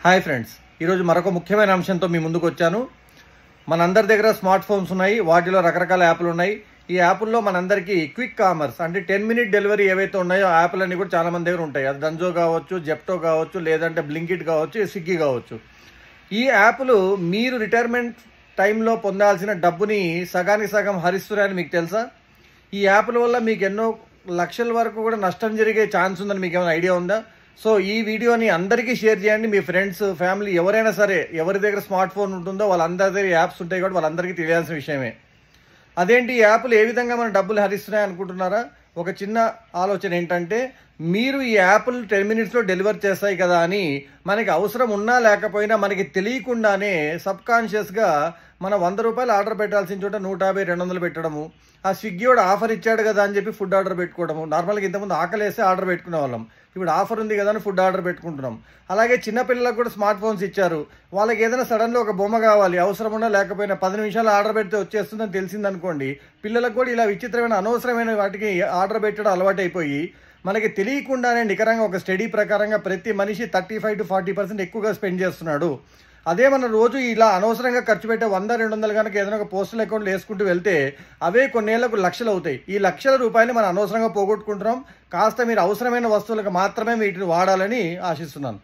Hi friends, ఈరోజు మరొక ముఖ్యమైన అంశంతో మీ ముందుకు వచ్చాను. మనందరి దగ్గర స్మార్ట్ ఫోన్స్ ఉన్నాయి, వాటిలో రకరకాల యాప్లు ఉన్నాయి. ఈ యాప్ల్లో మనందరికీ క్విక్ కామర్స్ అంటే 10 మినిట్ డెలివరీ ఏవైతే ఉన్నాయో ఆ యాప్లన్నీ కూడా చాలా మంది దగ్గర ఉంటాయి. అది డంజో కావచ్చు, జెప్టో కావచ్చు, లేదంటే బ్లింకిట్ కావచ్చు, స్విగ్గీ కావచ్చు. ఈ యాప్లు మీరు రిటైర్మెంట్ టైంలో పొందాల్సిన డబ్బుని సగానికి సగం హరిస్తున్నాయని మీకు తెలుసా? ఈ యాప్ల వల్ల మీకు ఎన్నో లక్షల వరకు కూడా నష్టం జరిగే ఛాన్స్ ఉందని మీకు ఏమైనా ఐడియా ఉందా? సో ఈ వీడియోని అందరికీ షేర్ చేయండి. మీ ఫ్రెండ్స్, ఫ్యామిలీ ఎవరైనా సరే, ఎవరి దగ్గర స్మార్ట్ ఫోన్ ఉంటుందో వాళ్ళందరి దగ్గర యాప్స్ ఉంటాయి కాబట్టి వాళ్ళందరికీ తెలియాల్సిన విషయమే. అదేంటి, ఈ యాప్లు ఏ విధంగా మన డబ్బులు హరిస్తున్నాయి అనుకుంటున్నారా? ఒక చిన్న ఆలోచన ఏంటంటే, మీరు ఈ యాప్లు 10 మినిట్స్లో డెలివర్ చేస్తాయి కదా అని మనకి అవసరం ఉన్నా లేకపోయినా మనకి తెలియకుండానే సబ్కాన్షియస్గా మన 100 రూపాయలు ఆర్డర్ పెట్టాల్సిన చోట 150, 200 పెట్టడము, ఆ స్విగ్గీ వాడు ఆఫర్ ఇచ్చాడు కదా అని చెప్పి ఫుడ్ ఆర్డర్ పెట్టుకోవడము. నార్మల్గా ఇంతకుముందు ఆకలేస్తే ఆర్డర్ పెట్టుకునే వాళ్ళం, ఇప్పుడు ఆఫర్ ఉంది కదా అని ఫుడ్ ఆర్డర్ పెట్టుకుంటున్నాం. అలాగే చిన్నపిల్లలకు కూడా స్మార్ట్ ఫోన్స్ ఇచ్చారు. వాళ్ళకి ఏదైనా సడన్గా ఒక బొమ్మ కావాలి, అవసరం ఉన్నా లేకపోయినా 10 నిమిషాలు ఆర్డర్ పెడితే వచ్చేస్తుందని తెలిసిందనుకోండి, పిల్లలకు కూడా ఇలా విచిత్రమైన అనవసరమైన వాటికి ఆర్డర్ పెట్టడం అలవాటు అయిపోయి మనకి తెలియకుండానే నికరంగా ఒక స్టడీ ప్రకారంగా ప్రతి మనిషి 35 to 40% ఎక్కువగా స్పెండ్ చేస్తున్నాడు. అదే మన రోజు ఇలా అనవసరంగా ఖర్చు పెట్టే 100, 200 కనుక ఏదైనా ఒక పోస్టల్ అకౌంట్లో వేసుకుంటూ వెళ్తే అవే కొన్నేళ్లకు లక్షలు అవుతాయి. ఈ లక్షల రూపాయలు మనం అనవసరంగా పోగొట్టుకుంటున్నాం. కాస్త మీరు అవసరమైన వస్తువులకు మాత్రమే వీటిని వాడాలని ఆశిస్తున్నాను.